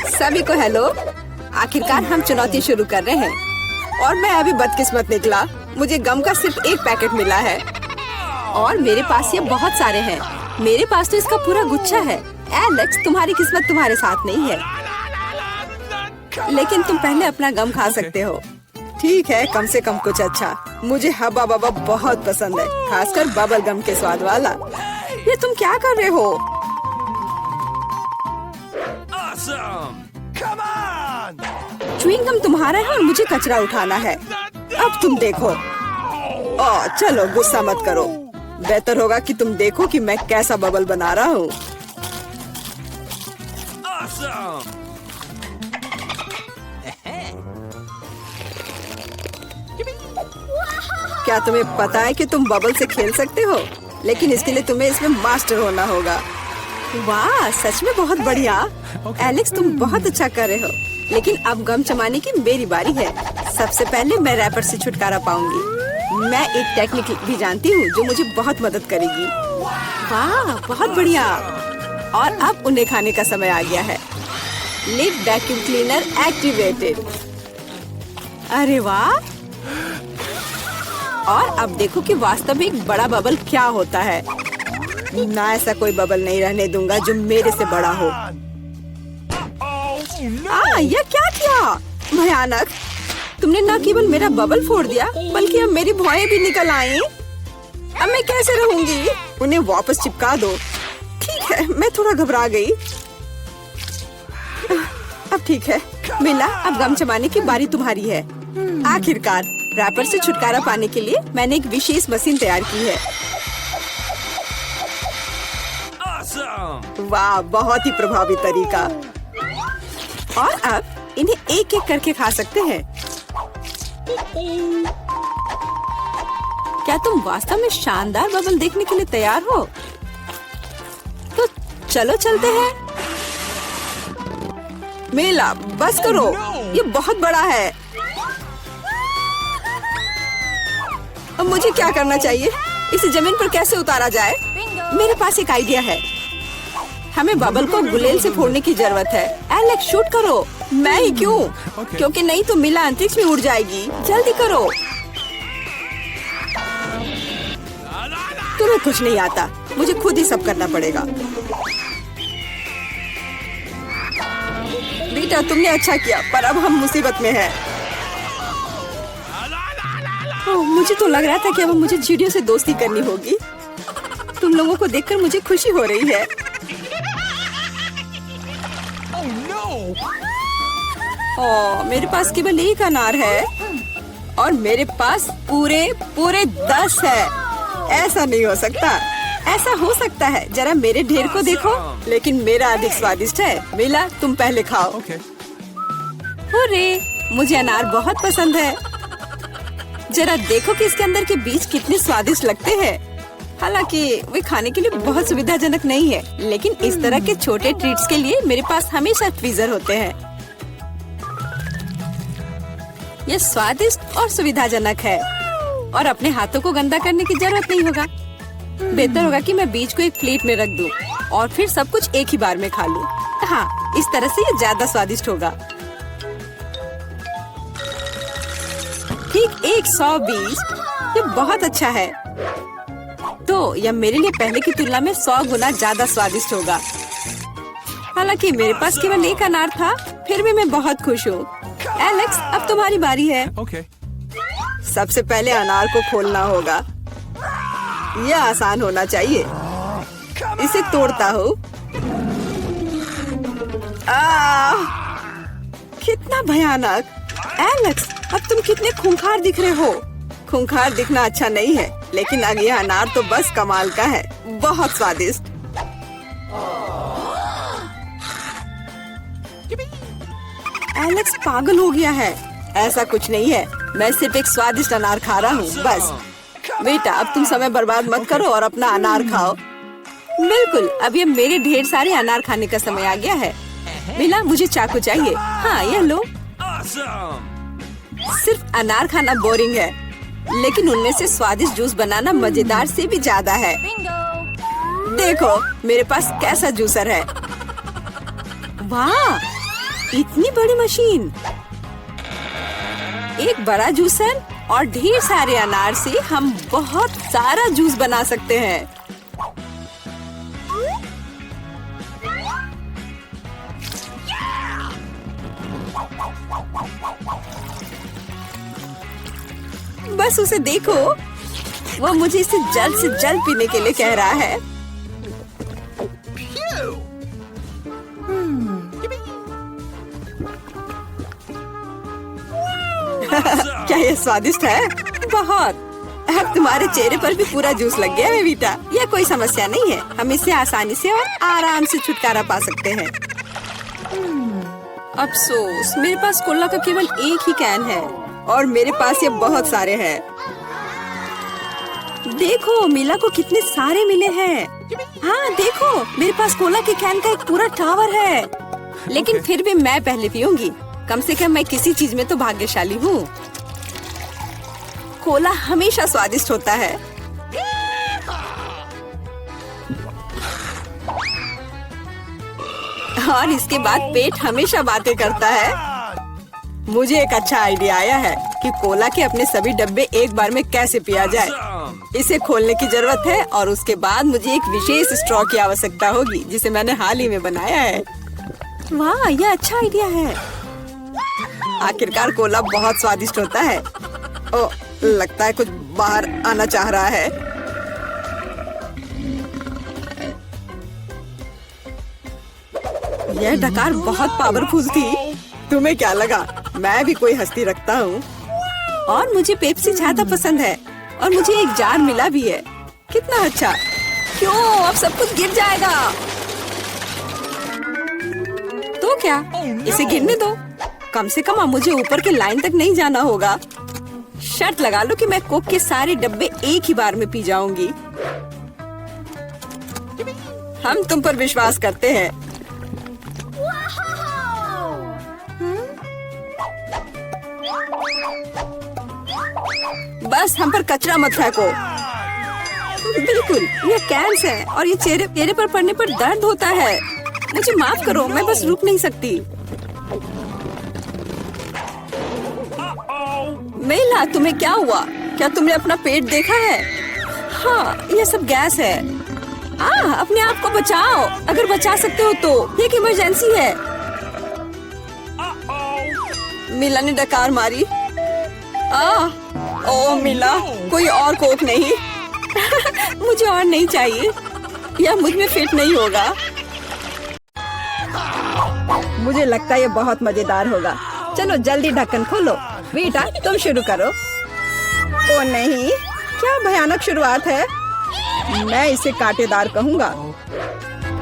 सभी को हेलो। आखिरकार हम चुनौती शुरू कर रहे हैं और मैं अभी बदकिस्मत निकला। मुझे गम का सिर्फ एक पैकेट मिला है और मेरे पास ये बहुत सारे हैं। मेरे पास तो इसका पूरा गुच्छा है। एलेक्स, तुम्हारी किस्मत तुम्हारे साथ नहीं है, लेकिन तुम पहले अपना गम खा सकते हो। ठीक है, कम से कम कुछ अच्छा। मुझे हब्बा बब्बा बहुत पसंद है, खासकर बबल गम के स्वाद वाला। ये तुम क्या कर रहे हो? च्युइंग गम तुम्हारा है और मुझे कचरा उठाना है। अब तुम देखो। चलो गुस्सा मत करो। बेहतर होगा कि तुम देखो कि मैं कैसा बबल बना रहा हूँ। क्या तुम्हें पता है कि तुम बबल से खेल सकते हो? लेकिन इसके लिए तुम्हें इसमें मास्टर होना होगा। वाह, सच में बहुत बढ़िया। एलेक्स, तुम बहुत अच्छा कर रहे हो। लेकिन अब गम चबाने की मेरी बारी है। सबसे पहले मैं रैपर से छुटकारा पाऊंगी। मैं एक टेक्निक भी जानती हूँ जो मुझे बहुत मदद करेगी। वाह, बहुत बढ़िया। और अब उन्हें खाने का समय आ गया है। Lid vacuum cleaner activated. अरे वाह। और अब देखो कि वास्तव में एक बड़ा बबल क्या होता है। ना, ऐसा कोई बबल नहीं रहने दूंगा जो मेरे से बड़ा हो। यह क्या किया? भयानक। तुमने न केवल मेरा बबल फोड़ दिया, बल्कि अब मेरी भौएं भी निकल आई। अब मैं कैसे रहूंगी? उन्हें वापस चिपका दो। ठीक है, मैं थोड़ा घबरा गई। अब ठीक है मिला, अब गम चबाने की बारी तुम्हारी है। आखिरकार रैपर से छुटकारा पाने के लिए मैंने एक विशेष मशीन तैयार की है। वाह, बहुत ही प्रभावी तरीका। और अब इन्हें एक एक करके खा सकते हैं। क्या तुम वास्तव में शानदार बबल देखने के लिए तैयार हो? तो चलो चलते हैं। मेला, बस करो, ये बहुत बड़ा है। अब मुझे क्या करना चाहिए? इसे जमीन पर कैसे उतारा जाए? मेरे पास एक आइडिया है। हमें बबल को गुलेल से फोड़ने की जरूरत है। एलेक्स, शूट करो। मैं ही क्यों? क्योंकि नहीं तो मिला अंतरिक्ष में उड़ जाएगी। जल्दी करो। तुम्हें कुछ नहीं आता, मुझे खुद ही सब करना पड़ेगा। बेटा, तुमने अच्छा किया, पर अब हम मुसीबत में हैं। मुझे तो लग रहा था कि अब मुझे चिड़ियों से दोस्ती करनी होगी। तुम लोगों को देखकर मुझे खुशी हो रही है। मेरे पास केवल एक अनार है और मेरे पास पूरे 10 है। ऐसा नहीं हो सकता। ऐसा हो सकता है, जरा मेरे ढेर को देखो। लेकिन मेरा अधिक स्वादिष्ट है। मिला, तुम पहले खाओ। हुर्रे, मुझे अनार बहुत पसंद है। जरा देखो कि इसके अंदर के बीज कितने स्वादिष्ट लगते हैं। हालांकि वे खाने के लिए बहुत सुविधाजनक नहीं है, लेकिन इस तरह के छोटे ट्रीट्स के लिए मेरे पास हमेशा ट्वीजर होते हैं। यह स्वादिष्ट और सुविधाजनक है और अपने हाथों को गंदा करने की जरूरत नहीं होगा। बेहतर होगा कि मैं बीज को एक प्लेट में रख दूं और फिर सब कुछ एक ही बार में खा लूं। हाँ, इस तरह से ये ज्यादा स्वादिष्ट होगा। ठीक 120। ये बहुत अच्छा है। तो यह मेरे लिए पहले की तुलना में 100 गुना ज्यादा स्वादिष्ट होगा। हालांकि मेरे पास केवल एक अनार था, फिर भी मैं बहुत खुश हूँ। एलेक्स, अब तुम्हारी बारी है। सबसे पहले अनार को खोलना होगा। यह आसान होना चाहिए। इसे तोड़ता हूँ। कितना भयानक। एलेक्स, अब तुम कितने खूंखार दिख रहे हो। खूंखार दिखना अच्छा नहीं है, लेकिन अब यह अनार तो बस कमाल का है। बहुत स्वादिष्ट। एलेक्स पागल हो गया है। ऐसा कुछ नहीं है, मैं सिर्फ एक स्वादिष्ट अनार खा रहा हूँ बस। बेटा, अब तुम समय बर्बाद मत करो और अपना अनार खाओ। बिल्कुल, अब ये मेरे ढेर सारे अनार खाने का समय आ गया है। मिला, मुझे चाकू चाहिए। हाँ, यह लो। सिर्फ अनार खाना बोरिंग है, लेकिन उनमें से स्वादिष्ट जूस बनाना मजेदार से भी ज्यादा है। देखो मेरे पास कैसा जूसर है। वाह, इतनी बड़ी मशीन, एक बड़ा जूसर और ढेर सारे अनार से हम बहुत सारा जूस बना सकते हैं। बस उसे देखो, वो मुझे इसे जल्द से जल्द पीने के लिए कह रहा है। क्या ये स्वादिष्ट है? बहुत। अब तुम्हारे चेहरे पर भी पूरा जूस लग गया है वीटा। यह कोई समस्या नहीं है, हम इससे आसानी से और आराम से छुटकारा पा सकते हैं। अफसोस, मेरे पास कोला का केवल एक ही कैन है और मेरे पास ये बहुत सारे हैं। देखो मीला को कितने सारे मिले हैं। हाँ देखो, मेरे पास कोला के कैन का एक पूरा टावर है। लेकिन फिर भी मैं पहले पीऊंगी। कम से कम मैं किसी चीज में तो भाग्यशाली हूँ। कोला हमेशा स्वादिष्ट होता है। और इसके बाद पेट हमेशा बातें करता है। मुझे एक अच्छा आइडिया आया है कि कोला के अपने सभी डब्बे एक बार में कैसे पिया जाए। इसे खोलने की जरूरत है और उसके बाद मुझे एक विशेष स्ट्रॉ की आवश्यकता होगी जिसे मैंने हाल ही में बनाया है। वाह, यह अच्छा आइडिया है। आखिरकार कोला बहुत स्वादिष्ट होता है। ओ, लगता है कुछ बाहर आना चाह रहा है। यह डकार बहुत पावरफुल थी। तुम्हें क्या लगा मैं भी कोई हस्ती रखता हूँ? और मुझे पेप्सी ज्यादा पसंद है और मुझे एक जार मिला भी है। कितना अच्छा। क्यों, अब सब कुछ गिर जाएगा। तो क्या, इसे गिरने दो। कम से कम अब मुझे ऊपर के लाइन तक नहीं जाना होगा। शर्त लगा लो कि मैं कोक के सारे डब्बे एक ही बार में पी जाऊंगी। हम तुम पर विश्वास करते हैं। बस हम पर कचरा मत फेंको। बिल्कुल, ये कैंस है और ये चेहरे पर पड़ने पर दर्द होता है। मुझे माफ करो, मैं बस रुक नहीं सकती। मेला, तुम्हें क्या हुआ? क्या तुमने अपना पेट देखा है? हाँ, ये सब गैस है। अपने आप को बचाओ, अगर बचा सकते हो तो। एक इमरजेंसी है। मिला ने डकार मारी। ओ मिला, कोई और कोक नहीं। मुझे और नहीं चाहिए, यह मुझ में फिट नहीं होगा। मुझे लगता है ये बहुत मजेदार होगा। चलो जल्दी ढक्कन खोलो। बेटा तुम शुरू करो। ओ नहीं, क्या भयानक शुरुआत है। मैं इसे कांटेदार कहूँगा।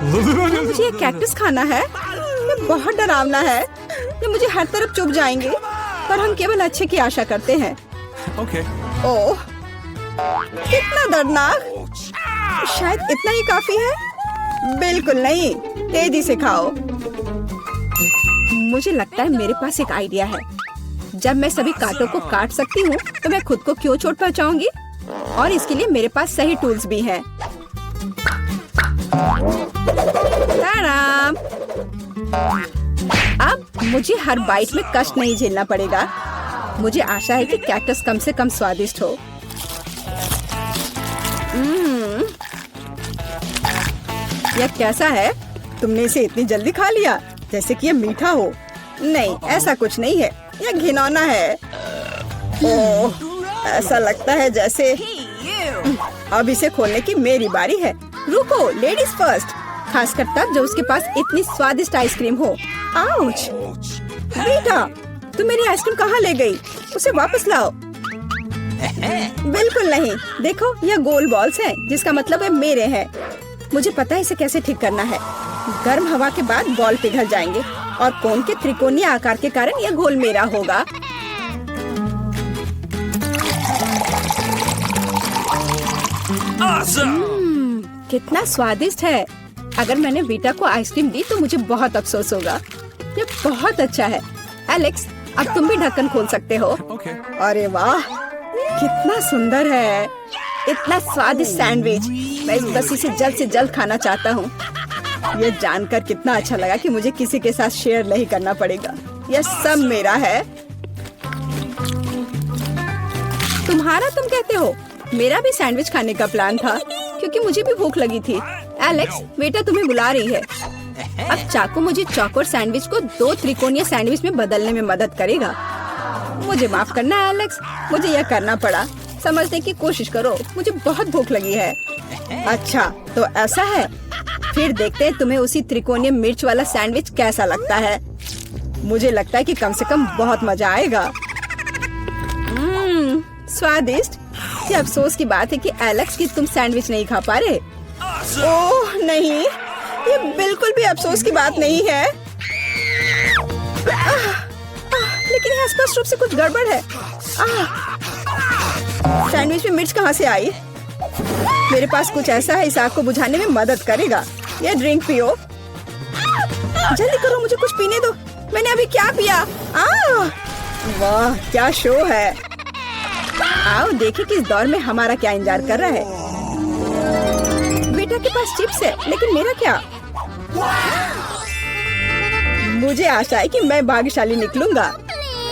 मुझे ये कैक्टस खाना है। ये बहुत डरावना है। ये मुझे हर तरफ चुभ जाएंगे, पर हम केवल अच्छे की आशा करते हैं। ओह, कितना दर्दनाक। शायद इतना ही काफी है। बिल्कुल नहीं, तेजी से खाओ। मुझे लगता है मेरे पास एक आइडिया है। जब मैं सभी कांटों को काट सकती हूँ तो मैं खुद को क्यों चोट पहुँचाऊंगी? और इसके लिए मेरे पास सही टूल्स भी हैं। ताराम! अब मुझे हर बाइट में कष्ट नहीं झेलना पड़ेगा। मुझे आशा है कि कैक्टस कम से कम स्वादिष्ट हो। यह कैसा है? तुमने इसे इतनी जल्दी खा लिया जैसे कि यह मीठा हो। नहीं, ऐसा कुछ नहीं है, यह घिनौना है। ओह, ऐसा लगता है जैसे। अब इसे खोलने की मेरी बारी है। रुको, लेडीज फर्स्ट। खासकर तब जब उसके पास इतनी स्वादिष्ट आइसक्रीम हो। आउच! बेटा, तुम मेरी आइसक्रीम कहाँ ले गई? उसे वापस लाओ। बिल्कुल नहीं। देखो, यह गोल बॉल्स हैं, जिसका मतलब है मेरे हैं। मुझे पता है इसे कैसे ठीक करना है। गर्म हवा के बाद बॉल पिघल जाएंगे और कोन के त्रिकोणीय आकार के कारण यह घोल मेरा होगा। कितना स्वादिष्ट है। अगर मैंने बेटा को आइसक्रीम दी तो मुझे बहुत अफसोस होगा। ये बहुत अच्छा है। एलेक्स, अब तुम भी ढक्कन खोल सकते हो। अरे वाह, कितना सुंदर है। इतना स्वादिष्ट सैंडविच। मैं बस इसे जल्द से जल्द खाना चाहता हूँ। ये जानकर कितना अच्छा लगा कि मुझे किसी के साथ शेयर नहीं करना पड़ेगा। यह सब मेरा है। तुम्हारा तुम कहते हो? मेरा भी सैंडविच खाने का प्लान था क्योंकि मुझे भी भूख लगी थी। एलेक्स, बेटा तुम्हें बुला रही है। अब चाकू मुझे चौकोर सैंडविच को 2 त्रिकोणीय सैंडविच में बदलने में मदद करेगा। मुझे माफ करना एलेक्स, मुझे यह करना पड़ा। समझने की कोशिश करो, मुझे बहुत भूख लगी है। अच्छा तो ऐसा है, फिर देखते हैं तुम्हें उसी त्रिकोणीय मिर्च वाला सैंडविच कैसा लगता है। मुझे लगता है कि कम से कम बहुत मजा आएगा। स्वादिष्ट। ये अफसोस की बात है कि एलेक्स कि तुम सैंडविच नहीं खा पा रहे। ओह नहीं, ये बिल्कुल भी अफसोस की बात नहीं है। लेकिन यहाँ स्पष्ट रूप से कुछ गड़बड़ है। सैंडविच में मिर्च कहाँ से आई? मेरे पास कुछ ऐसा है इस आग को बुझाने में मदद करेगा। ये ड्रिंक पियो। जल्दी करो, मुझे कुछ पीने दो। मैंने अभी क्या पिया? वाह क्या शो है। आओ देखें कि इस दौर में हमारा क्या इंतजार कर रहा है। बेटा के पास चिप्स है, लेकिन मेरा क्या? मुझे आशा है कि मैं भाग्यशाली निकलूंगा।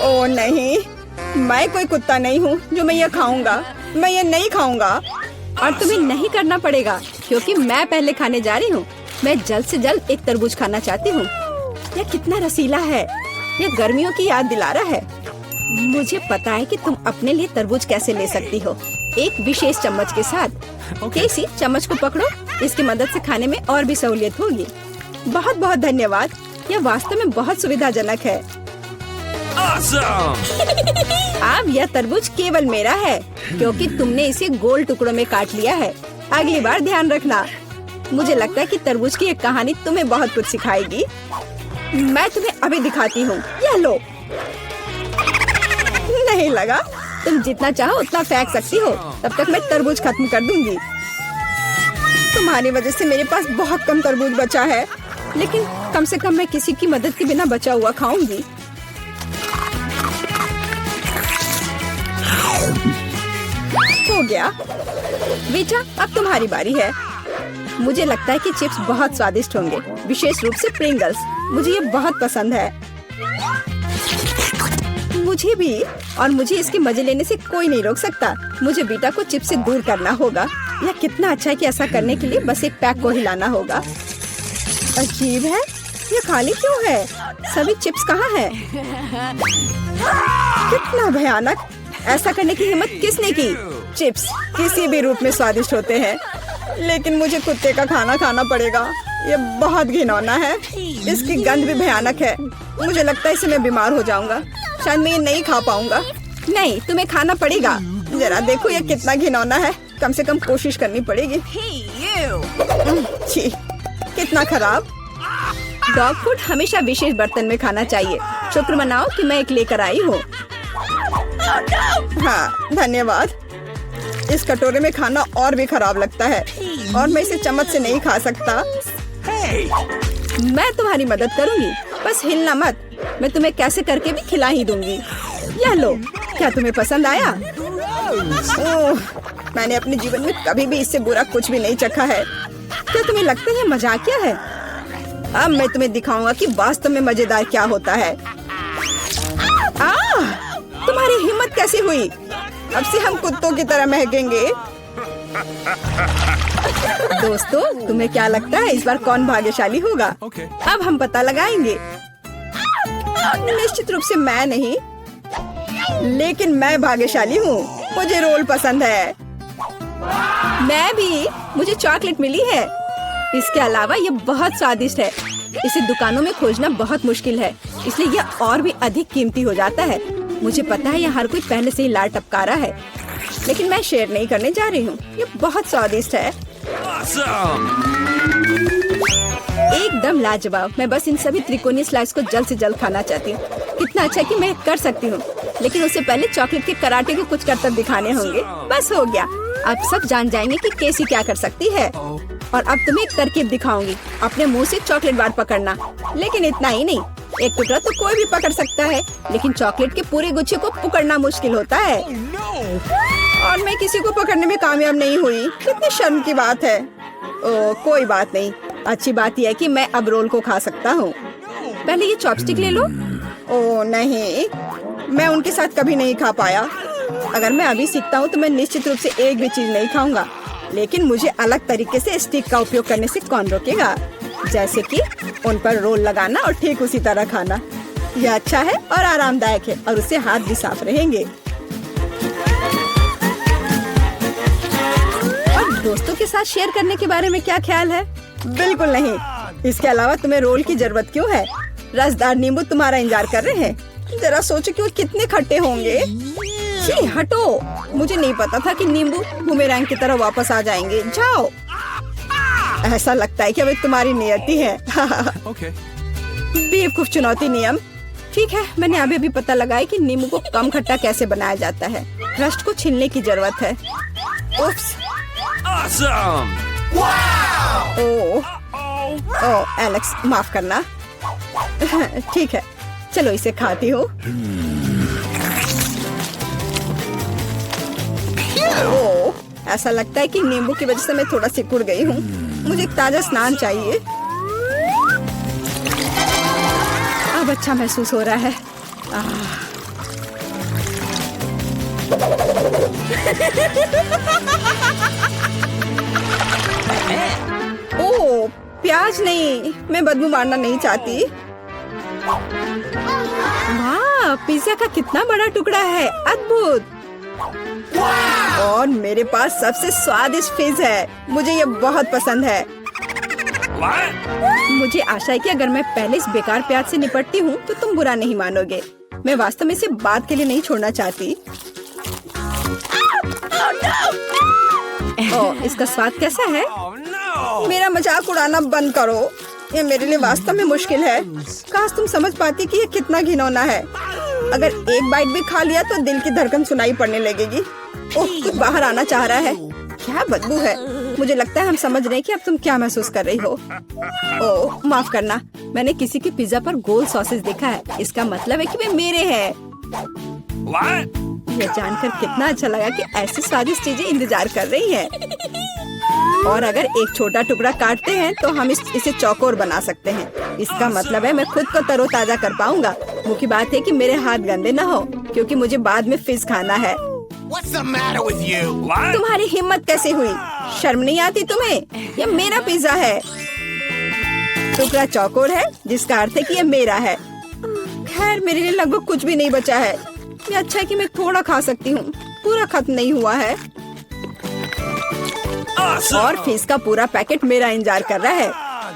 ओह नहीं, मैं कोई कुत्ता नहीं हूँ जो मैं ये खाऊंगा। मैं ये नहीं खाऊंगा। और तुम्हें नहीं करना पड़ेगा क्योंकि मैं पहले खाने जा रही हूँ। मैं जल्द से जल्द एक तरबूज खाना चाहती हूँ। यह कितना रसीला है। यह गर्मियों की याद दिला रहा है। मुझे पता है कि तुम अपने लिए तरबूज कैसे ले सकती हो, एक विशेष चम्मच के साथ। केसी, चम्मच को पकड़ो। इसकी मदद से खाने में और भी सहूलियत होगी। बहुत बहुत धन्यवाद। यह वास्तव में बहुत सुविधाजनक है। अब यह तरबूज केवल मेरा है क्योंकि तुमने इसे गोल टुकड़ों में काट लिया है। अगली बार ध्यान रखना। मुझे लगता है कि तरबूज की एक कहानी तुम्हें बहुत कुछ सिखाएगी। मैं तुम्हें अभी दिखाती हूँ। यह लो। नहीं लगा? तुम जितना चाहो उतना फेंक सकती हो, तब तक मैं तरबूज खत्म कर दूंगी। तुम्हारी वजह से मेरे पास बहुत कम तरबूज बचा है, लेकिन कम से कम मैं किसी की मदद के बिना बचा हुआ खाऊंगी। हो गया। बेटा अब तुम्हारी बारी है। मुझे लगता है कि चिप्स बहुत स्वादिष्ट होंगे, विशेष रूप से प्रिंगल्स। मुझे ये बहुत पसंद है। मुझे भी। और मुझे इसके मजे लेने से कोई नहीं रोक सकता। मुझे बेटा को चिप्स से दूर करना होगा। यह कितना अच्छा है कि ऐसा करने के लिए बस एक पैक को हिलाना होगा। अजीब है, ये खाली क्यों है? सभी चिप्स कहाँ हैं? कितना भयानक। ऐसा करने की हिम्मत किसने की? चिप्स किसी भी रूप में स्वादिष्ट होते हैं, लेकिन मुझे कुत्ते का खाना खाना पड़ेगा। ये बहुत घिनौना है। इसकी गंध भी भयानक है। मुझे लगता है इससे मैं बीमार हो जाऊंगा। शायद मैं ये नहीं खा पाऊंगा। नहीं, तुम्हें खाना पड़ेगा। जरा देखो ये कितना घिनौना है। कम से कम कोशिश करनी पड़ेगी। छी, कितना खराब। डॉग फूड हमेशा विशेष बर्तन में खाना चाहिए। शुक्र मनाओ कि मैं एक लेकर आई हूँ। हाँ धन्यवाद। इस कटोरे में खाना और भी खराब लगता है और मैं इसे चम्मच से नहीं खा सकता। मैं तुम्हारी मदद करूंगी, बस हिलना मत। मैं तुम्हें कैसे करके भी खिला ही दूंगी। यह लो। क्या तुम्हें पसंद आया? ओह, मैंने अपने जीवन में कभी भी इससे बुरा कुछ भी नहीं चखा है। क्या तुम्हें लगता है मजाकिया है? अब मैं तुम्हें दिखाऊंगा कि वास्तव में मजेदार क्या होता है। तुम्हारी हिम्मत कैसी हुई? अब से हम कुत्तों की तरह महकेंगे। दोस्तों, तुम्हें क्या लगता है इस बार कौन भाग्यशाली होगा? अब हम पता लगाएंगे। निश्चित रूप से मैं नहीं, लेकिन मैं भाग्यशाली हूँ। मुझे रोल पसंद है। मैं भी। मुझे चॉकलेट मिली है। इसके अलावा ये बहुत स्वादिष्ट है। इसे दुकानों में खोजना बहुत मुश्किल है, इसलिए यह और भी अधिक कीमती हो जाता है। मुझे पता है यह हर कोई पहले से ही लार टपका रहा है, लेकिन मैं शेयर नहीं करने जा रही हूँ। ये बहुत स्वादिष्ट है। एकदम लाजवाब। मैं बस इन सभी त्रिकोणीय स्लाइस को जल्द से जल्द खाना चाहती हूँ। कितना अच्छा है कि मैं कर सकती हूँ, लेकिन उससे पहले चॉकलेट के कराटे के कुछ करतब दिखाने होंगे। बस हो गया। अब सब जान जाएंगे कि कैसी क्या कर सकती है। और अब तुम्हें एक तरकीब दिखाऊंगी। अपने मुंह से चॉकलेट बार पकड़ना, लेकिन इतना ही नहीं। एक टुकड़ा तो कोई भी पकड़ सकता है, लेकिन चॉकलेट के पूरे गुच्छे को पकड़ना मुश्किल होता है। और मैं किसी को पकड़ने में कामयाब नहीं हुई। कितनी शर्म की बात है। ओह, कोई बात नहीं। अच्छी बात यह है कि मैं अब रोल को खा सकता हूँ। पहले ये चॉपस्टिक ले लो। ओह नहीं, मैं उनके साथ कभी नहीं खा पाया। अगर मैं अभी सीखता हूँ तो मैं निश्चित रूप से एक भी चीज नहीं खाऊंगा, लेकिन मुझे अलग तरीके से स्टिक का उपयोग करने से कौन रोकेगा? जैसे कि उन पर रोल लगाना और ठीक उसी तरह खाना। यह अच्छा है और आरामदायक है और उससे हाथ भी साफ रहेंगे। और दोस्तों के साथ शेयर करने के बारे में क्या ख्याल है? बिल्कुल नहीं। इसके अलावा तुम्हें रोल की जरूरत क्यों है? रसदार नींबू तुम्हारा इंतजार कर रहे हैं। जरा सोचो कि वो कितने खट्टे होंगे। छी, हटो। मुझे नहीं पता था कि नींबू बूमेरैंग की तरह वापस आ जाएंगे। जाओ। ऐसा लगता है कि अब तुम्हारी नियति है। बेवकूफ चुनौती नियम। ठीक है, मैंने अभी भी पता लगाया कि नींबू को कम खट्टा कैसे बनाया जाता है। क्रस्ट को छीलने की जरूरत है। उफ्स। Awesome! ओह एलेक्स, माफ करना। ठीक है, चलो इसे खाती हूँ। ओह, ऐसा लगता है कि नींबू की वजह से मैं थोड़ा सिकुड़ गई हूँ। मुझे एक ताजा स्नान चाहिए। अब अच्छा महसूस हो रहा है। ओह, प्याज नहीं, मैं बदबू मारना नहीं चाहती। वाह, पिज्जा का कितना बड़ा टुकड़ा है, अद्भुत। और मेरे पास सबसे स्वादिष्ट फिज है। मुझे ये बहुत पसंद है। मुझे आशा है कि अगर मैं पहले इस बेकार प्याज से निपटती हूँ तो तुम बुरा नहीं मानोगे। मैं वास्तव में इसे बात के लिए नहीं छोड़ना चाहती। ओह, इसका स्वाद कैसा है? मेरा मजाक उड़ाना बंद करो। ये मेरे लिए वास्तव में मुश्किल है। काश तुम समझ पाती कि ये कितना घिनौना है। अगर एक बाइट भी खा लिया तो दिल की धड़कन सुनाई पड़ने लगेगी। ओह, कुछ बाहर आना चाह रहा है। क्या बदबू है। मुझे लगता है हम समझ रहे हैं कि अब तुम क्या महसूस कर रही हो। ओह, माफ करना। मैंने किसी के पिज्जा पर गोल सॉसेज देखा है। इसका मतलब है कि वे मेरे हैं। यह जानकर कितना अच्छा लगा कि ऐसी स्वादिष्ट चीजें इंतजार कर रही हैं। और अगर एक छोटा टुकड़ा काटते हैं तो हम इसे चौकोर बना सकते हैं। इसका मतलब है मैं खुद को तरोताजा कर पाऊंगा। मुख्य बात है कि मेरे हाथ गंदे न हो, क्योंकि मुझे बाद में फिज खाना है। What's the matter with you? तुम्हारी हिम्मत कैसे हुई? शर्म नहीं आती तुम्हें? यह मेरा पिज्जा है। टुकड़ा चौकोर है, जिसका अर्थ है कि यह मेरा है। खैर, मेरे लिए लगभग कुछ भी नहीं बचा है। ये अच्छा है कि मैं थोड़ा खा सकती हूँ। पूरा खत्म नहीं हुआ है। Awesome! और फिश का पूरा पैकेट मेरा इंतजार कर रहा है।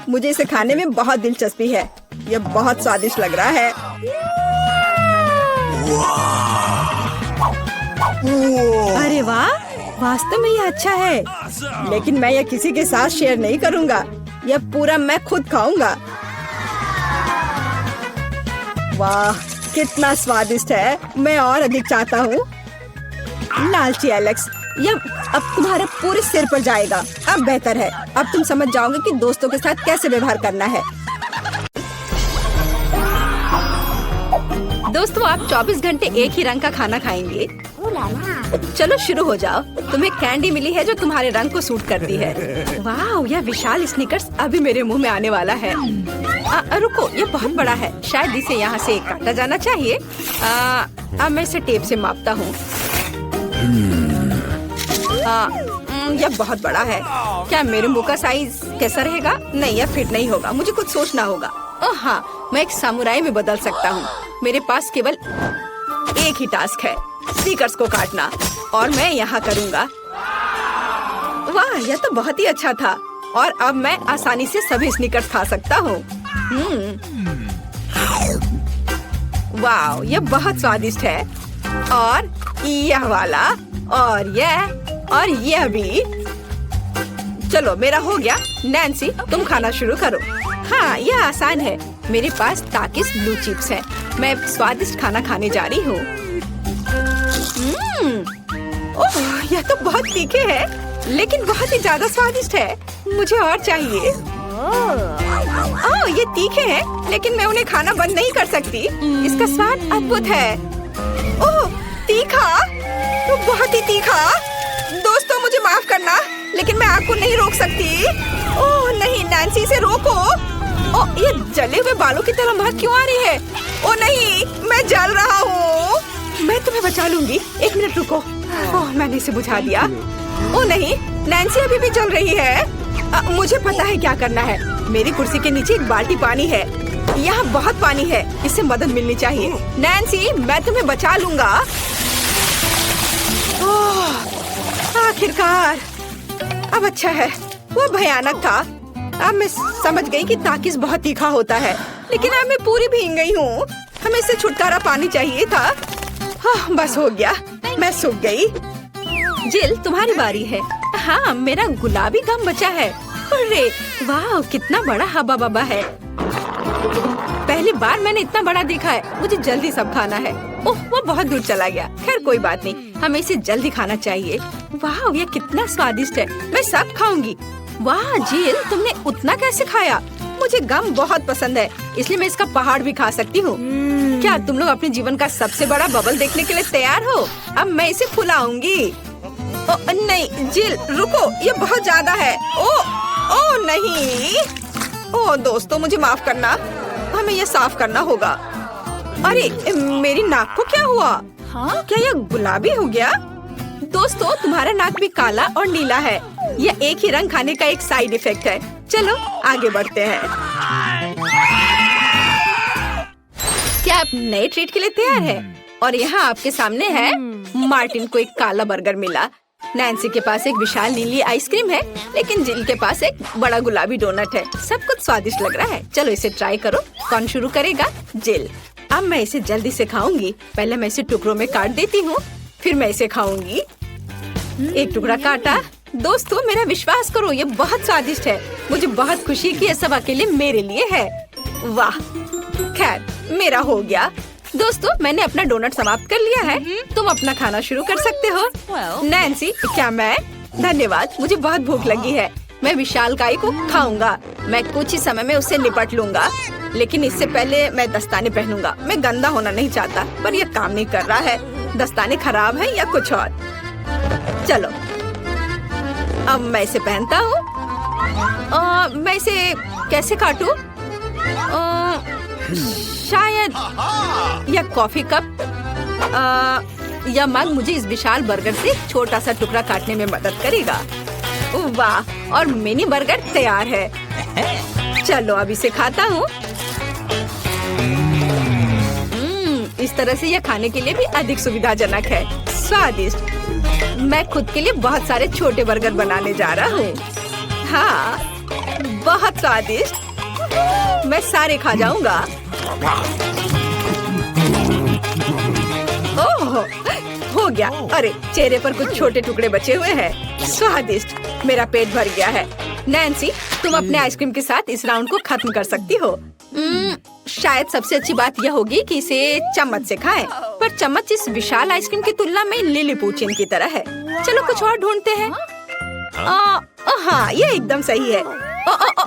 मुझे इसे खाने में बहुत दिलचस्पी है। यह बहुत स्वादिष्ट लग रहा है। अरे वाह, वास्तव में यह अच्छा है। लेकिन मैं यह किसी के साथ शेयर नहीं करूँगा। यह पूरा मैं खुद खाऊंगा। वाह, कितना स्वादिष्ट है। मैं और अधिक चाहता हूँ। लालची एलेक्स, यह अब तुम्हारे पूरे सिर पर जाएगा। अब बेहतर है। अब तुम समझ जाओगे कि दोस्तों के साथ कैसे व्यवहार करना है। दोस्तों, आप 24 घंटे एक ही रंग का खाना खाएंगे। चलो शुरू हो जाओ। तुम्हें कैंडी मिली है जो तुम्हारे रंग को सूट करती है। वाह, यह विशाल स्निकर्स अभी मेरे मुंह में आने वाला है। रुको, यह बहुत बड़ा है। शायद इसे यहाँ से काटा जाना चाहिए। अब मैं इसे टेप से मापता हूँ। यह बहुत बड़ा है। क्या मेरे मुंह का साइज कैसा रहेगा? नहीं, यह फिट नहीं होगा। मुझे कुछ सोचना होगा। ओह हाँ, मैं एक सामुराई में बदल सकता हूँ। मेरे पास केवल एक ही टास्क है, स्नीकर्स को काटना, और मैं यहाँ करूँगा। वाह, यह तो बहुत ही अच्छा था। और अब मैं आसानी से सभी स्नीकर्स खा सकता हूँ। वाह, यह बहुत स्वादिष्ट है। और यह वाला, और यह भी। चलो, मेरा हो गया। नैन्सी, तुम खाना शुरू करो। हाँ, यह आसान है। मेरे पास ताकिस ब्लू चिप्स है। मैं स्वादिष्ट खाना खाने जा रही हूँ। ओह, यह तो बहुत तीखे है, लेकिन बहुत ही ज्यादा स्वादिष्ट है। मुझे और चाहिए। ओह, ये तीखे हैं, लेकिन मैं उन्हें खाना बंद नहीं कर सकती। इसका स्वाद अद्भुत है। ओह, तीखा, तो बहुत ही तीखा। दोस्तों, मुझे माफ करना। लेकिन मैं आग को नहीं रोक सकती। ओह नहीं, नैन्सी से रोको। ओह, ये जले हुए बालों की तरह महक क्यों आ रही है? ओह नहीं, मैं जल रहा हूँ। मैं तुम्हें बचा लूंगी, 1 मिनट रुको। ओह, मैंने इसे बुझा दिया। ओह नहीं, नैन्सी अभी भी जल रही है। मुझे पता है क्या करना है। मेरी कुर्सी के नीचे एक बाल्टी पानी है। यहाँ बहुत पानी है, इससे मदद मिलनी चाहिए। नैन्सी, मैं तुम्हें बचा लूंगा। ओह, आखिरकार। अब अच्छा है, वो भयानक था। अब मैं समझ गई कि ताकिस बहुत तीखा होता है, लेकिन अब मैं पूरी भीग गई हूँ। हमें इससे छुटकारा पानी चाहिए था। हाँ, बस हो गया, मैं सूख गई। जिल, तुम्हारी बारी है। हाँ, मेरा गुलाबी गम बचा है। अरे वाह, कितना बड़ा हब्बा बब्बा है। पहली बार मैंने इतना बड़ा देखा है। मुझे जल्दी सब खाना है। ओह, वो बहुत दूर चला गया। खैर कोई बात नहीं, हमें इसे जल्दी खाना चाहिए। वाह, ये कितना स्वादिष्ट है। मैं सब खाऊंगी। वाह जिल, तुमने उतना कैसे खाया? मुझे गम बहुत पसंद है, इसलिए मैं इसका पहाड़ भी खा सकती हूँ। क्या तुम लोग अपने जीवन का सबसे बड़ा बबल देखने के लिए तैयार हो? अब मैं इसे फुलाऊंगी। नहीं जिल, रुको, ये बहुत ज्यादा है। ओ नहीं। ओ दोस्तों, मुझे माफ करना, हमें ये साफ करना होगा। अरे मेरी नाक को क्या हुआ? हाँ? क्या ये गुलाबी हो गया? दोस्तों, तुम्हारा नाक भी काला और नीला है। यह एक ही रंग खाने का एक साइड इफेक्ट है। चलो आगे बढ़ते हैं। क्या आप नए ट्रीट के लिए तैयार हैं? और यहाँ आपके सामने है। मार्टिन को एक काला बर्गर मिला। नैन्सी के पास एक विशाल नीली आइसक्रीम है, लेकिन जिल के पास एक बड़ा गुलाबी डोनट है। सब कुछ स्वादिष्ट लग रहा है। चलो इसे ट्राई करो। कौन शुरू करेगा? जिल। अब मैं इसे जल्दी से खाऊंगी। पहले मैं इसे टुकड़ों में काट देती हूँ, फिर मैं इसे खाऊंगी। एक टुकड़ा काटा। दोस्तों, मेरा विश्वास करो, ये बहुत स्वादिष्ट है। मुझे बहुत खुशी कि ये सब अकेले मेरे लिए है। वाह, खैर मेरा हो गया। दोस्तों, मैंने अपना डोनट समाप्त कर लिया है। तुम अपना खाना शुरू कर सकते हो। नैन्सी, क्या मैं? धन्यवाद, मुझे बहुत भूख लगी है। मैं विशालकाय को खाऊंगा। मैं कुछ ही समय में उससे निपट लूंगा, लेकिन इससे पहले मैं दस्ताने पहनूंगा। मैं गंदा होना नहीं चाहता, पर यह काम नहीं कर रहा है। दस्ताने खराब है या कुछ और। चलो अब मैं इसे पहनता हूँ। मैं इसे कैसे काटूं? शायद यह कॉफी कप या मग मुझे इस विशाल बर्गर से छोटा सा टुकड़ा काटने में मदद करेगा। वाह, और मिनी बर्गर तैयार है। चलो अब इसे खाता हूँ। इस तरह से यह खाने के लिए भी अधिक सुविधाजनक है। स्वादिष्ट। मैं खुद के लिए बहुत सारे छोटे बर्गर बनाने जा रहा हूँ। हाँ, बहुत स्वादिष्ट। मैं सारे खा जाऊंगा। ओह, हो गया। अरे चेहरे पर कुछ छोटे टुकड़े बचे हुए हैं। स्वादिष्ट। मेरा पेट भर गया है। नैन्सी, तुम अपने आइसक्रीम के साथ इस राउंड को खत्म कर सकती हो। शायद सबसे अच्छी बात यह होगी कि इसे चम्मच से खाएं, पर चम्मच इस विशाल आइसक्रीम की तुलना में लिलीपुचिन की तरह है। चलो कुछ और ढूंढते हैं। हाँ, ये एकदम सही है।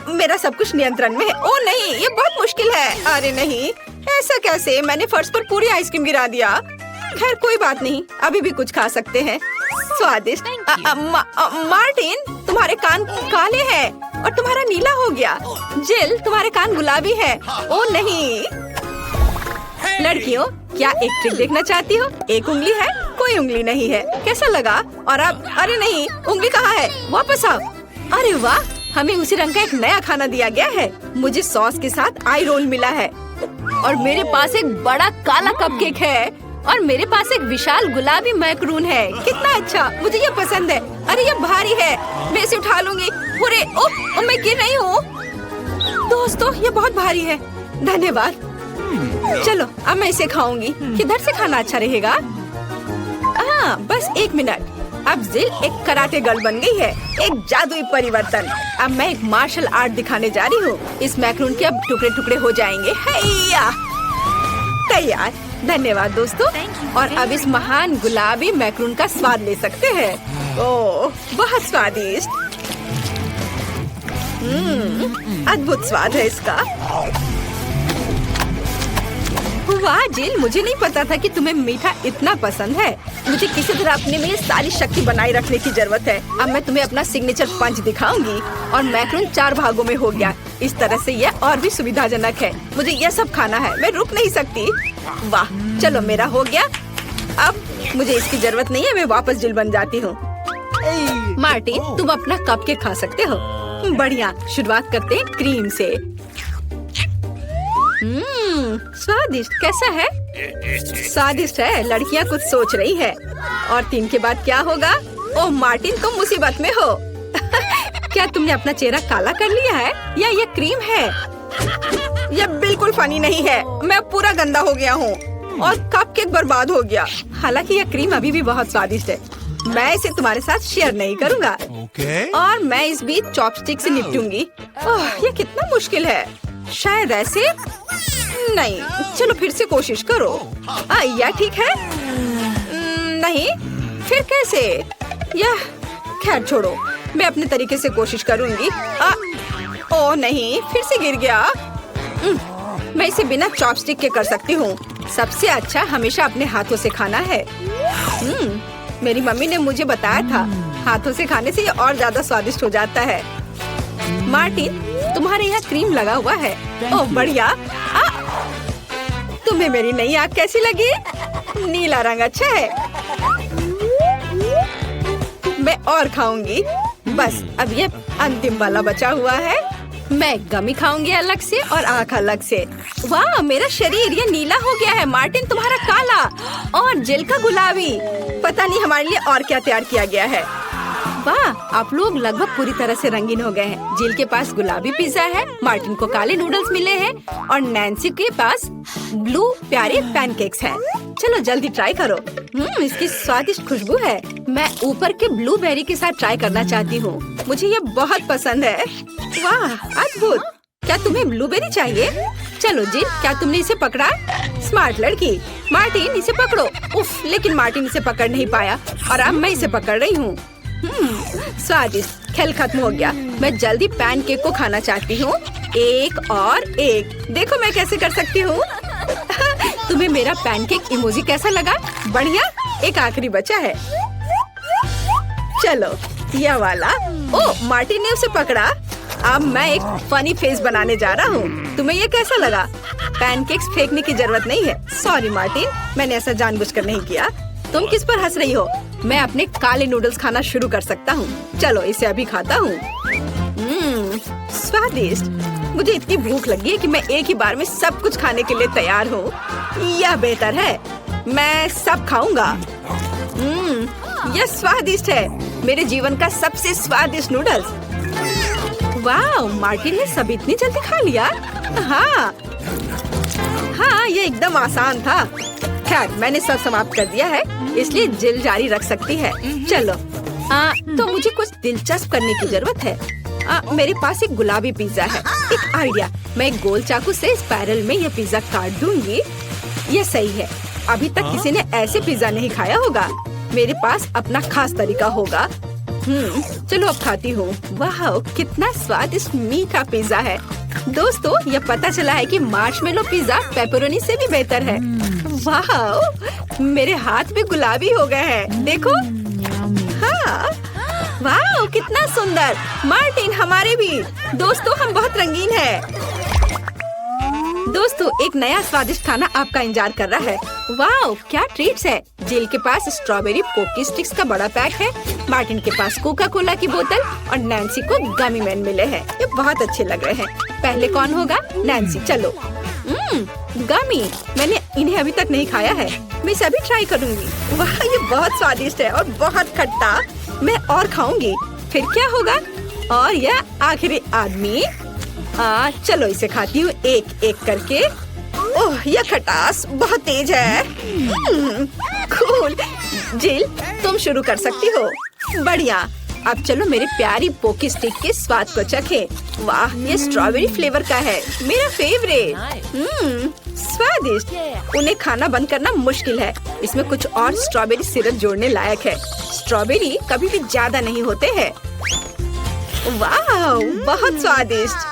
मेरा सब कुछ नियंत्रण में है। ओ नहीं, ये बहुत मुश्किल है। अरे नहीं, ऐसा कैसे? मैंने फर्श पर पूरी आइसक्रीम गिरा दिया। खैर कोई बात नहीं, अभी भी कुछ खा सकते हैं। स्वादिष्ट। मार्टिन, तुम्हारे कान काले हैं और तुम्हारा नीला हो गया। जिल, तुम्हारे कान गुलाबी है। ओ नहीं। लड़कियों, क्या एक ट्रिक देखना चाहती हो? एक उंगली है, कोई उंगली नहीं है। कैसा लगा? और अब अरे नहीं, उंगली कहाँ है? वापस आओ। अरे वाह, हमें उसी रंग का एक नया खाना दिया गया है। मुझे सॉस के साथ आई रोल मिला है, और मेरे पास एक बड़ा काला कपकेक है, और मेरे पास एक विशाल गुलाबी मैकरून है। कितना अच्छा, मुझे ये पसंद है। अरे ये भारी है, मैं इसे उठा लूंगी। अरे ओह, मैं गिर रही हूँ। दोस्तों, ये बहुत भारी है। धन्यवाद। चलो अब मैं इसे खाऊंगी। किधर से खाना अच्छा रहेगा? हाँ, बस 1 मिनट। अब जिल एक कराटे गर्ल बन गई है। एक जादुई परिवर्तन। अब मैं एक मार्शल आर्ट दिखाने जा रही हूँ। इस मैकरून के अब टुकड़े टुकड़े हो जाएंगे। हैया, तैयार। धन्यवाद दोस्तों। और अब इस महान गुलाबी मैकरून का स्वाद ले सकते हैं। ओह, बहुत स्वादिष्ट। अद्भुत स्वाद है इसका। वाह जिल, मुझे नहीं पता था कि तुम्हें मीठा इतना पसंद है। मुझे किसी तरह अपने में सारी शक्ति बनाए रखने की जरूरत है। अब मैं तुम्हें अपना सिग्नेचर पंच दिखाऊंगी। और मैक्रोन 4 भागों में हो गया। इस तरह से यह और भी सुविधाजनक है। मुझे यह सब खाना है, मैं रुक नहीं सकती। वाह, चलो मेरा हो गया। अब मुझे इसकी जरूरत नहीं है, मैं वापस जिल बन जाती हूँ। मार्टिन, तुम अपना कपकेक खा सकते हो। बढ़िया, शुरुआत करते हैं क्रीम से। स्वादिष्ट, कैसा है? स्वादिष्ट है। लड़कियाँ कुछ सोच रही है। और 3 के बाद क्या होगा? ओह मार्टिन, तुम मुसीबत में हो। क्या तुमने अपना चेहरा काला कर लिया है या ये क्रीम है? यह बिल्कुल फनी नहीं है। मैं पूरा गंदा हो गया हूँ और कपकेक बर्बाद हो गया। हालांकि यह क्रीम अभी भी बहुत स्वादिष्ट है। मैं इसे तुम्हारे साथ शेयर नहीं करूँगा। और मैं इस बीच चॉपस्टिक से निपटूंगी। ओह, यह कितना मुश्किल है। शायद ऐसे नहीं। चलो फिर से कोशिश करो। यह ठीक है? नहीं, फिर कैसे? यह खैर छोड़ो, मैं अपने तरीके से कोशिश करूंगी। ओह नहीं, फिर से गिर गया। मैं इसे बिना चॉपस्टिक के कर सकती हूँ। सबसे अच्छा हमेशा अपने हाथों से खाना है। मेरी मम्मी ने मुझे बताया था, हाथों से खाने से ये और ज्यादा स्वादिष्ट हो जाता है। मार्टिन, तुम्हारे यहाँ क्रीम लगा हुआ है। ओह बढ़िया। तुम्हें मेरी नई आँख कैसी लगी? नीला रंग अच्छा है। मैं और खाऊंगी। बस अब ये अंतिम वाला बचा हुआ है। मैं गमी खाऊंगी अलग से और आँख अलग से। वाह, मेरा शरीर ये नीला हो गया है। मार्टिन, तुम्हारा काला और जिल का गुलाबी। पता नहीं हमारे लिए और क्या तैयार किया गया है। वाह, आप लोग लगभग पूरी तरह से रंगीन हो गए हैं। जिल के पास गुलाबी पिज्जा है, मार्टिन को काले नूडल्स मिले हैं और नैन्सी के पास ब्लू प्यारे पैनकेक्स हैं। चलो जल्दी ट्राई करो। इसकी स्वादिष्ट खुशबू है। मैं ऊपर के ब्लूबेरी के साथ ट्राई करना चाहती हूँ। मुझे ये बहुत पसंद है। वाह, अद्भुत। क्या तुम्हें ब्लूबेरी चाहिए? चलो जिल, क्या तुमने इसे पकड़ा? स्मार्ट लड़की। मार्टिन, इसे पकड़ो। उफ, लेकिन मार्टिन इसे पकड़ नहीं पाया और अब मैं इसे पकड़ रही हूँ। स्वादिष्ट। खेल खत्म हो गया। मैं जल्दी पैनकेक को खाना चाहती हूँ। एक और एक। देखो मैं कैसे कर सकती हूँ। तुम्हें मेरा पैनकेक इमोजी कैसा लगा? बढ़िया। एक आखिरी बचा है। चलो यह वाला। ओह, मार्टिन ने उसे पकड़ा। अब मैं एक फनी फेस बनाने जा रहा हूँ। तुम्हें ये कैसा लगा? पैनकेक्स फेंकने की जरूरत नहीं है। सॉरी मार्टिन, मैंने ऐसा जानबूझकर नहीं किया। तुम किस पर हंस रही हो? मैं अपने काले नूडल्स खाना शुरू कर सकता हूँ। चलो इसे अभी खाता हूँ। स्वादिष्ट। मुझे इतनी भूख लगी है कि मैं एक ही बार में सब कुछ खाने के लिए तैयार हूँ। यह बेहतर है। मैं सब खाऊंगा। यह स्वादिष्ट है। मेरे जीवन का सबसे स्वादिष्ट नूडल्स। वाह, मार्टिन ने सब इतनी जल्दी खा लिया। हाँ, ये एकदम आसान था। खैर, मैंने सब समाप्त कर दिया है, इसलिए जिल जारी रख सकती है। चलो, तो मुझे कुछ दिलचस्प करने की जरूरत है। मेरे पास एक गुलाबी पिज्जा है। एक आइडिया, मैं एक गोल चाकू से स्पाइरल में यह पिज्जा काट दूंगी। यह सही है। अभी तक किसी ने ऐसे पिज्जा नहीं खाया होगा। मेरे पास अपना खास तरीका होगा। चलो अब खाती हूँ। वाह, कितना स्वादिष्ट मीठा पिज्जा है। दोस्तों, यह पता चला है कि मार्शमेलो पिज्जा पेपरोनी से भी बेहतर है। वाह, मेरे हाथ भी गुलाबी हो गए हैं। देखो। हाँ, वाह, कितना सुंदर। मार्टिन, हमारे भी। दोस्तों, हम बहुत रंगीन हैं। दोस्तों, एक नया स्वादिष्ट खाना आपका इंतजार कर रहा है। वाह, क्या ट्रीट्स है। जिल के पास स्ट्रॉबेरी पोकी स्टिक्स का बड़ा पैक है। मार्टिन के पास कोका कोला की बोतल और नैन्सी को गमी मैन मिले हैं। ये बहुत अच्छे लग रहे हैं। पहले कौन होगा? नैन्सी। चलो। गमी, मैंने इन्हें अभी तक नहीं खाया है। मैं इसे अभी ट्राई करूंगी। वाह, ये बहुत स्वादिष्ट है और बहुत खट्टा। मैं और खाऊंगी। फिर क्या होगा? और यह आखिरी आदमी। चलो इसे खाती हूँ एक एक करके। ओह, यह खटास बहुत तेज है। कूल। जिल, तुम शुरू कर सकती हो। बढ़िया। अब चलो मेरे प्यारी पोकी स्टिक के स्वाद को चखें। वाह, ये स्ट्रॉबेरी फ्लेवर का है। मेरा फेवरेट। स्वादिष्ट। उन्हें खाना बंद करना मुश्किल है। इसमें कुछ और स्ट्रॉबेरी सिरप जोड़ने लायक है। स्ट्रॉबेरी कभी भी ज्यादा नहीं होते हैं। वाह, बहुत स्वादिष्ट।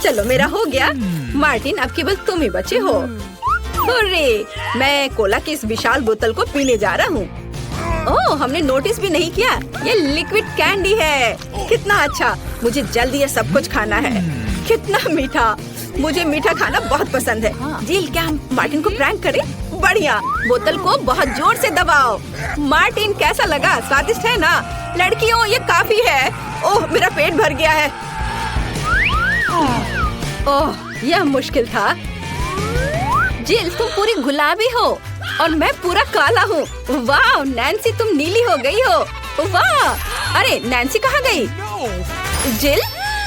चलो मेरा हो गया। मार्टिन अब केवल तुम ही बचे हो। हुर्रे, मैं कोला की इस विशाल बोतल को पीने जा रहा हूँ। ओह, हमने नोटिस भी नहीं किया। ये लिक्विड कैंडी है। कितना अच्छा। मुझे जल्दी ये सब कुछ खाना है। कितना मीठा। मुझे मीठा खाना बहुत पसंद है। जिल, क्या हम मार्टिन को प्रैंक करें? बढ़िया। बोतल को बहुत जोर से दबाओ। मार्टिन, कैसा लगा? स्वादिष्ट है ना? लड़कियों, ये काफी है। ओह, मेरा पेट भर गया है। ओह, यह मुश्किल था। जिल, तुम पूरी गुलाबी हो और मैं पूरा काला हूँ। वाह, नैन्सी, तुम नीली हो गई हो। वाह। अरे, नैन्सी कहाँ गई? जिल,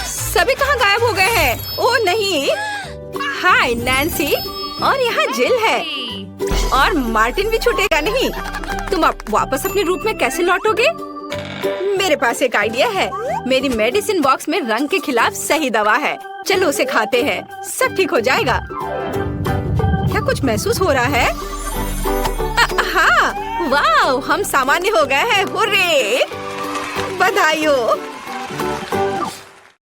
सभी कहाँ गायब हो गए हैं? ओह नहीं। हाय नैन्सी, और यहाँ जिल है। और मार्टिन भी छूटेगा नहीं। तुम अब वापस अपने रूप में कैसे लौटोगे? मेरे पास एक आइडिया है। मेरी मेडिसिन बॉक्स में रंग के खिलाफ सही दवा है। चलो उसे खाते हैं, सब ठीक हो जाएगा। क्या कुछ महसूस हो रहा है? हाँ, वाह, हम सामान्य हो गए हैं। हुर्रे, बधाई हो।